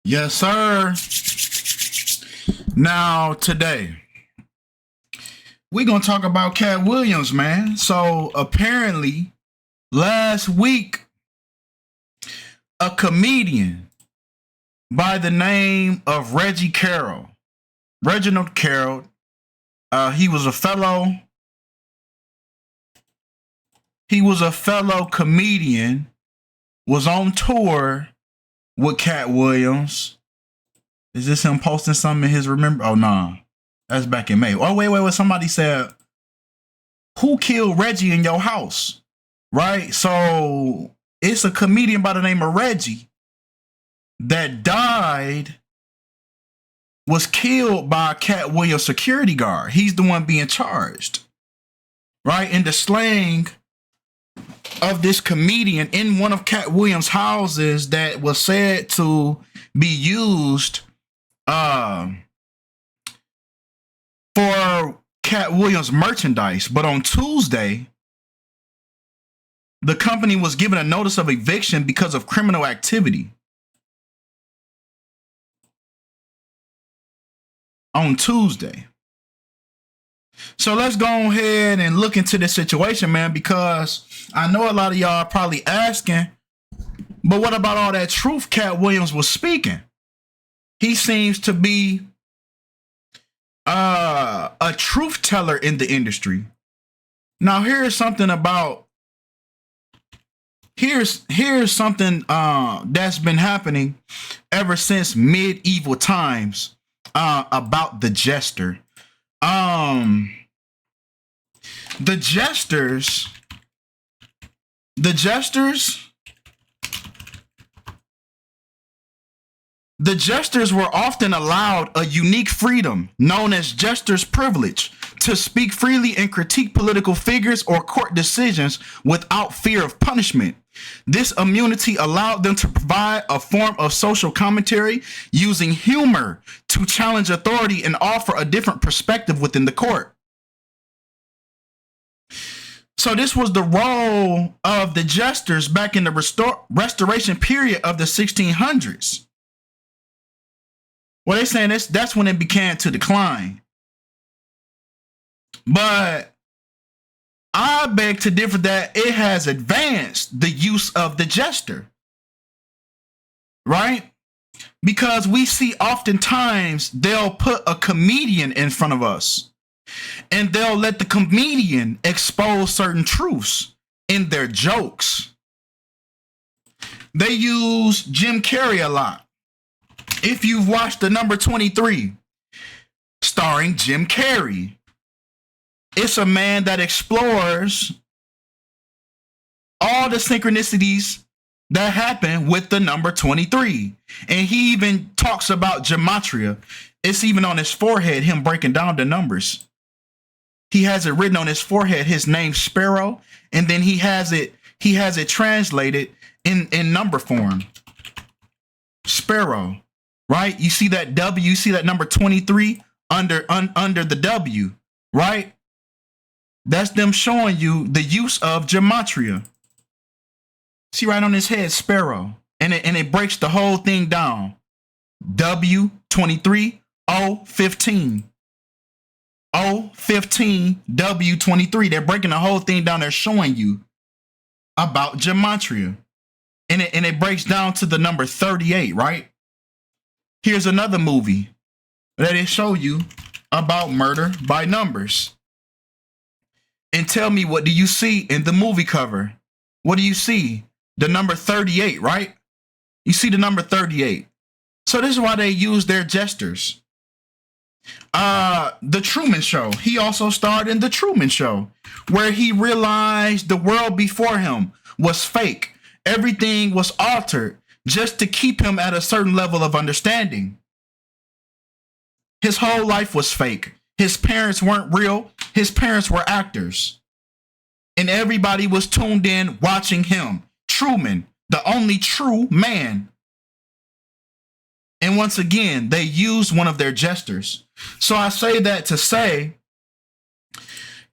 Yes, sir. Now, today, we're going to talk about Katt Williams, man. So, apparently, last week, a comedian by the name of Reginald Carroll, he was a fellow comedian, was on tour with Katt Williams. Is this him posting something in his remember? Oh, nah. That's back in May. Oh, wait. Somebody said, who killed Reggie in your house? Right? So it's a comedian by the name of Reggie that died, was killed by a Katt Williams security guard. He's the one being charged. Right? In the slang of this comedian in one of Katt Williams' houses that was said to be used for Katt Williams merchandise. But on Tuesday, the company was given a notice of eviction because of criminal activity. On Tuesday. So let's go ahead and look into this situation, man, because I know a lot of y'all are probably asking, but what about all that truth Katt Williams was speaking? He seems to be a truth teller in the industry. Now, here's something that's been happening ever since medieval times about the jester. The jesters were often allowed a unique freedom known as jester's privilege to speak freely and critique political figures or court decisions without fear of punishment. This immunity allowed them to provide a form of social commentary using humor to challenge authority and offer a different perspective within the court. So this was the role of the jesters back in the restoration period of the 1600s. Well, they're saying that's when it began to decline. But I beg to differ that it has advanced the use of the jester. Right? Because we see oftentimes they'll put a comedian in front of us and they'll let the comedian expose certain truths in their jokes. They use Jim Carrey a lot. If you've watched The Number 23, starring Jim Carrey, it's a man that explores all the synchronicities that happen with the number 23. And he even talks about Gematria. It's even on his forehead, him breaking down the numbers. He has it written on his forehead, his name Sparrow, and then he has it translated in number form. Sparrow, right? You see that W, you see that number 23 under the W, right? That's them showing you the use of Gematria. See right on his head, Sparrow. And it breaks the whole thing down. W23, O15. O15, W23. They're breaking the whole thing down. They're showing you about Gematria. And it breaks down to the number 38, right? Here's another movie that they show you about murder by numbers. And tell me, what do you see in the movie cover? What do you see? The number 38, right? You see the number 38. So this is why they use their jesters. The Truman Show. He also starred in The Truman Show, where he realized the world before him was fake. Everything was altered just to keep him at a certain level of understanding. His whole life was fake. His parents weren't real. His parents were actors. And everybody was tuned in watching him. Truman, the only true man. And once again, they used one of their jesters. So I say that to say,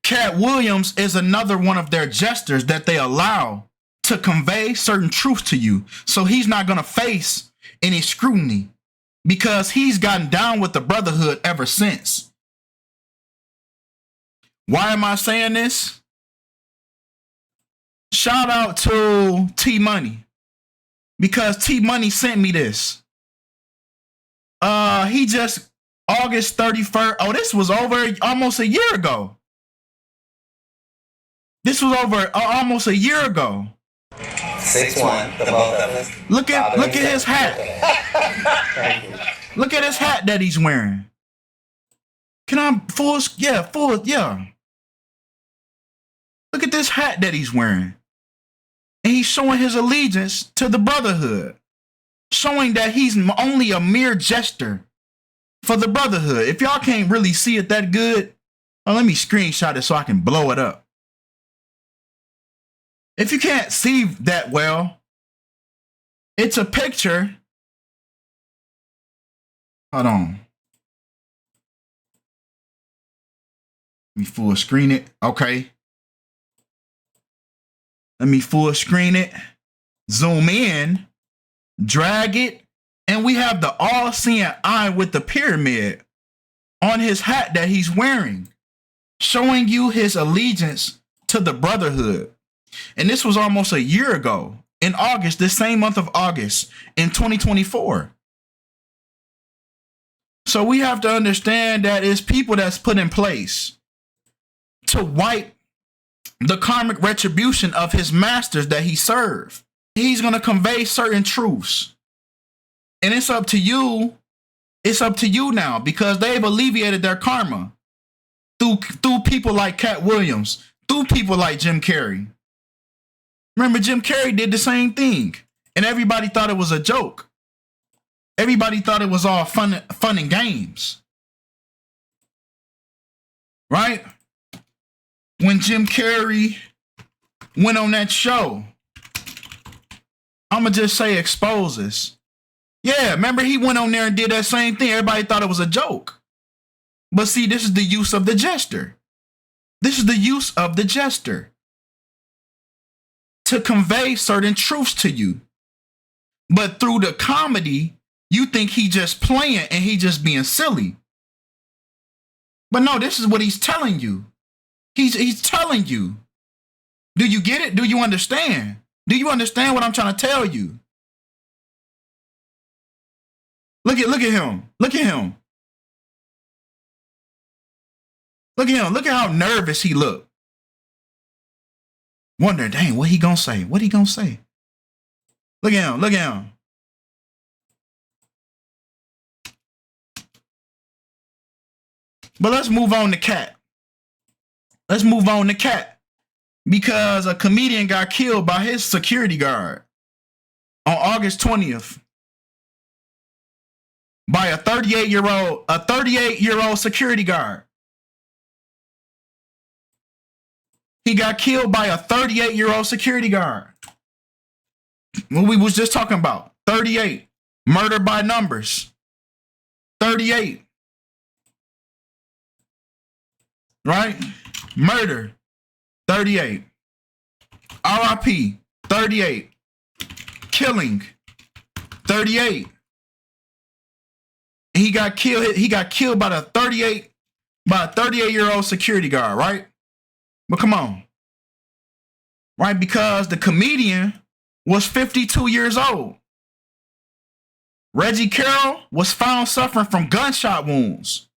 Katt Williams is another one of their jesters that they allow to convey certain truths to you. So he's not going to face any scrutiny. because he's gotten down with the brotherhood ever since. Why am I saying this? Shout out to T Money, because T Money sent me this. He just August 31st. Oh, this was over almost a year ago. This was over almost a year ago. 6'1", the both of us. Look at his hat. Look at his hat that he's wearing. Can I full? Yeah. Look at this hat that he's wearing. And he's showing his allegiance to the brotherhood, showing that he's only a mere jester for the brotherhood. If y'all can't really see it that good, let me screenshot it so I can blow it up. If you can't see that well, it's a picture. Hold on. Let me full screen it. Okay. Let me full screen it. Zoom in. Drag it. And we have the all-seeing eye with the pyramid on his hat that he's wearing, showing you his allegiance to the brotherhood. And this was almost a year ago, in August, this same month of August, in 2024. So we have to understand that it's people that's put in place to wipe the karmic retribution of his masters that he served. He's going to convey certain truths. And it's up to you. It's up to you now, because they've alleviated their karma through people like Katt Williams, through people like Jim Carrey. Remember, Jim Carrey did the same thing, and everybody thought it was a joke. Everybody thought it was all fun and games. Right? When Jim Carrey went on that show, I'ma just say exposes. Yeah, remember he went on there and did that same thing. Everybody thought it was a joke. But see, this is the use of the jester. This is the use of the jester to convey certain truths to you. But through the comedy, you think he just playing and he just being silly. But no, this is what he's telling you. He's telling you. Do you get it? Do you understand? Do you understand what I'm trying to tell you? Look at him. Look at him. Look at him. Look at how nervous he looked. Wondering, dang, what he gonna say? What he gonna say? Look at him. Look at him. But let's move on to Katt. Let's move on to Katt, because a comedian got killed by his security guard on August 20th by a 38-year-old security guard. He got killed by a 38-year-old security guard. What we was just talking about. 38. Murder by numbers. 38. Right? Murder. 38. RIP. 38. Killing. 38. He got killed by a 38-year-old security guard, right? But come on. Right? Because the comedian was 52 years old. Reggie Carroll was found suffering from gunshot wounds,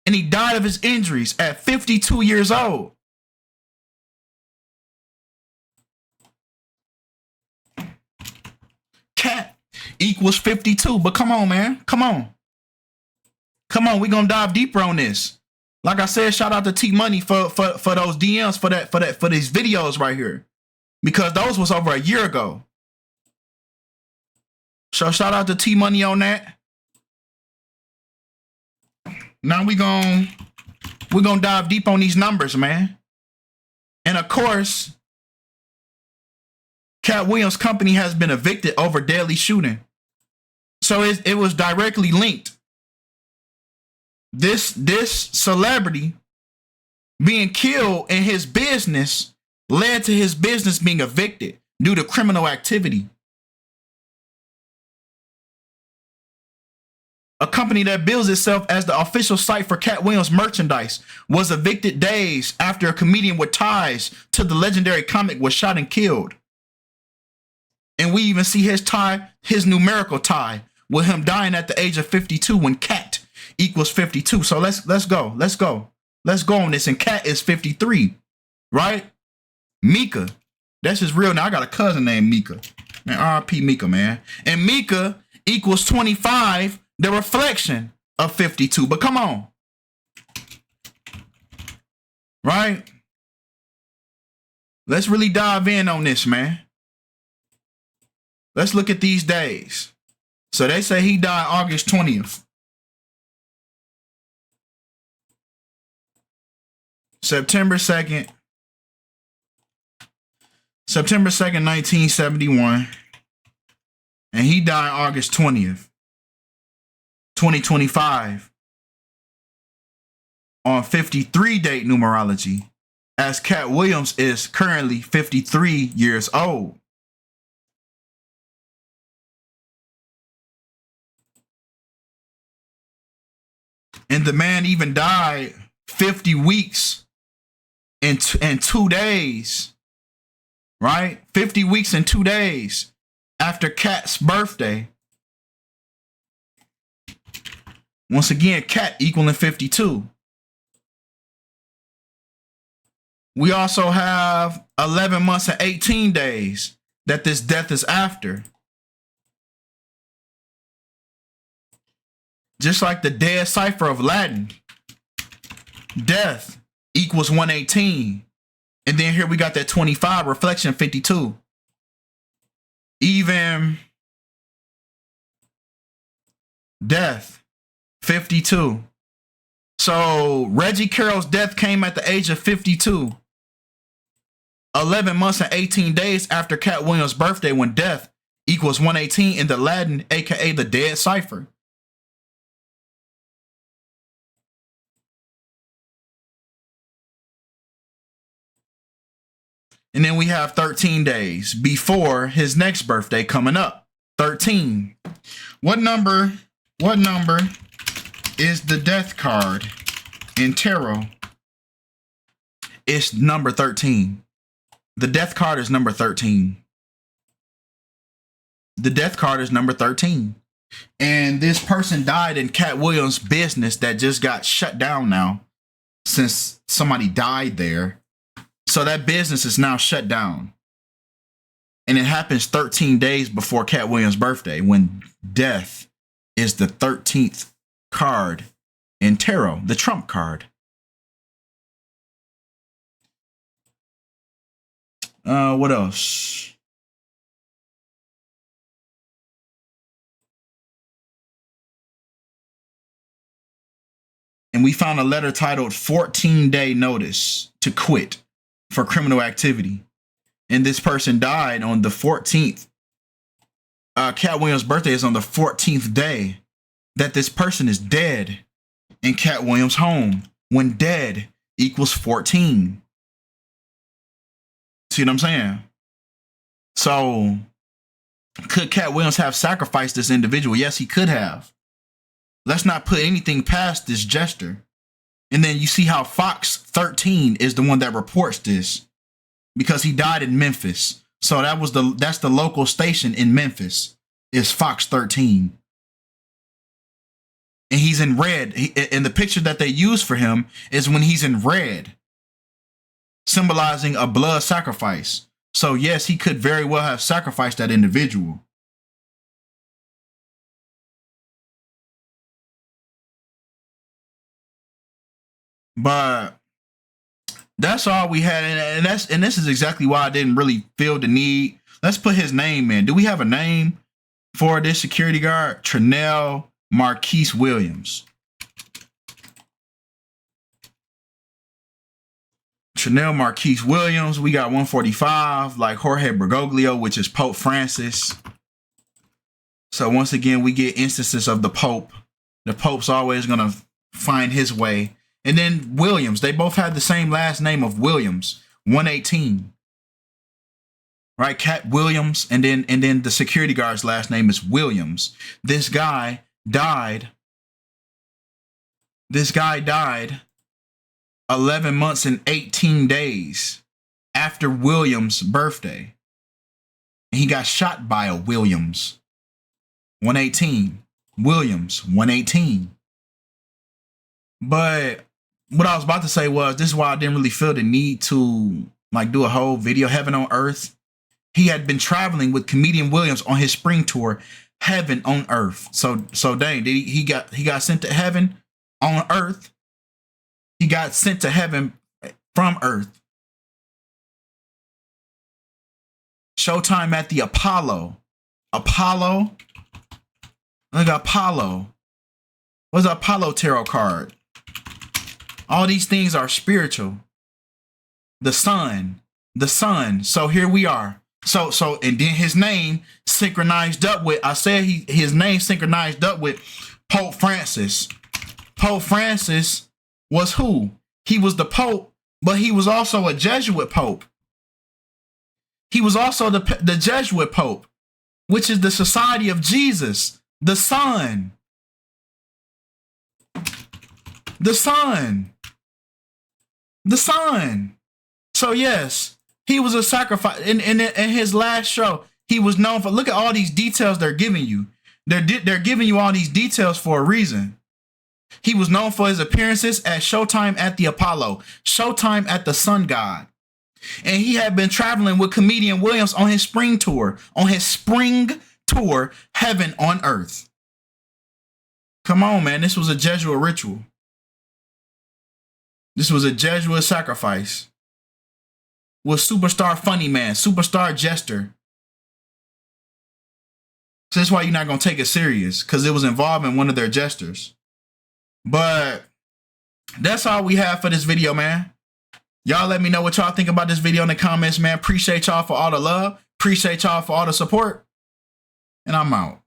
and he died of his injuries at 52 years old. Katt equals 52. But come on, man. Come on. Come on. We're going to dive deeper on this. Like I said, shout out to T Money for those DMs for these videos right here, because those was over a year ago. So shout out to T Money on that. Now we're gonna dive deep on these numbers, man. And of course, Katt Williams' company has been evicted over deadly shooting. So it was directly linked. This celebrity being killed in his business led to his business being evicted due to criminal activity. a company that bills itself as the official site for Katt Williams merchandise, was evicted days after a comedian with ties to the legendary comic was shot and killed. And we even see his tie, his numerical tie, with him dying at the age of 52 when Katt equals 52. So let's go on this. And Katt is 53, right? Mika, that's his real name. I got a cousin named Mika. Man, R.I.P. Mika, man. And Mika equals 25, the reflection of 52. But come on, right? Let's really dive in on this, man. Let's look at these days. So they say he died August 20th. September 2nd, 1971. And he died August 20th, 2025. On 53 date numerology, as Katt Williams is currently 53 years old. And the man even died 50 weeks and 2 days, right? 50 weeks and 2 days after Katt's birthday. Once again, Katt equaling 52. We also have 11 months and 18 days that this death is after. Just like the dead cipher of Latin, death equals 118. And then here we got that 25, reflection 52. Even death 52. So Reggie Carroll's death came at the age of 52. 11 months and 18 days after Katt Williams' birthday, when death equals 118 in the Latin, aka the dead cipher. And then we have 13 days before his next birthday coming up. 13. What number is the death card in tarot? It's number 13. The death card is number 13. The death card is number 13. And this person died in Katt Williams' business that just got shut down now since somebody died there. So that business is now shut down. And it happens 13 days before Katt Williams' birthday, when death is the 13th card in tarot, the trump card. What else? And we found a letter titled 14-Day Notice to Quit for Criminal Activity. And this person died on the 14th. Katt Williams' birthday is on the 14th day that this person is dead in Katt Williams' home, when dead equals 14. See what I'm saying? So, could Katt Williams have sacrificed this individual? Yes, he could have. Let's not put anything past this jester. And then you see how Fox 13 is the one that reports this, because he died in Memphis. So that's the local station in Memphis, is Fox 13. And he's in red. And the picture that they use for him is when he's in red, symbolizing a blood sacrifice. So yes, he could very well have sacrificed that individual. But that's all we had, and this is exactly why I didn't really feel the need. Let's put his name in. Do we have a name for this security guard? Trinell Marquise Williams. Trinell Marquise Williams. We got 145, like Jorge Bergoglio, which is Pope Francis. So once again, we get instances of the Pope. The Pope's always going to find his way. And then Williams, they both had the same last name of Williams, 118. Right? Katt Williams, and then the security guard's last name is Williams. This guy died This guy died 11 months and 18 days after Williams' birthday. And he got shot by a Williams. 118. Williams, 118. But what I was about to say was, this is why I didn't really feel the need to like do a whole video, Heaven on Earth. He had been traveling with comedian Williams on his spring tour, Heaven on Earth. So dang, he got sent to heaven on earth. He got sent to heaven from earth. Showtime at the Apollo. Apollo? Look at Apollo. What's the Apollo tarot card? All these things are spiritual. The sun. The sun. So here we are. So and then his name synchronized up with, I said his name synchronized up with Pope Francis. Pope Francis was who? He was the Pope, but he was also a Jesuit Pope. He was also the Jesuit Pope, which is the Society of Jesus, the Son. The Son. The Son. So yes, he was a sacrifice. In his last show, he was known for, look at all these details they're giving you. They're giving you all these details for a reason. He was known for his appearances at Showtime at the Apollo, Showtime at the Sun God. And he had been traveling with comedian Williams on his spring tour, Heaven on Earth. Come on, man. This was a Jesuit ritual. This was a Jesuit sacrifice with superstar funny man, superstar jester. So that's why you're not going to take it serious, because it was involving one of their jesters. But that's all we have for this video, man. Y'all let me know what y'all think about this video in the comments, man. Appreciate y'all for all the love. Appreciate y'all for all the support. And I'm out.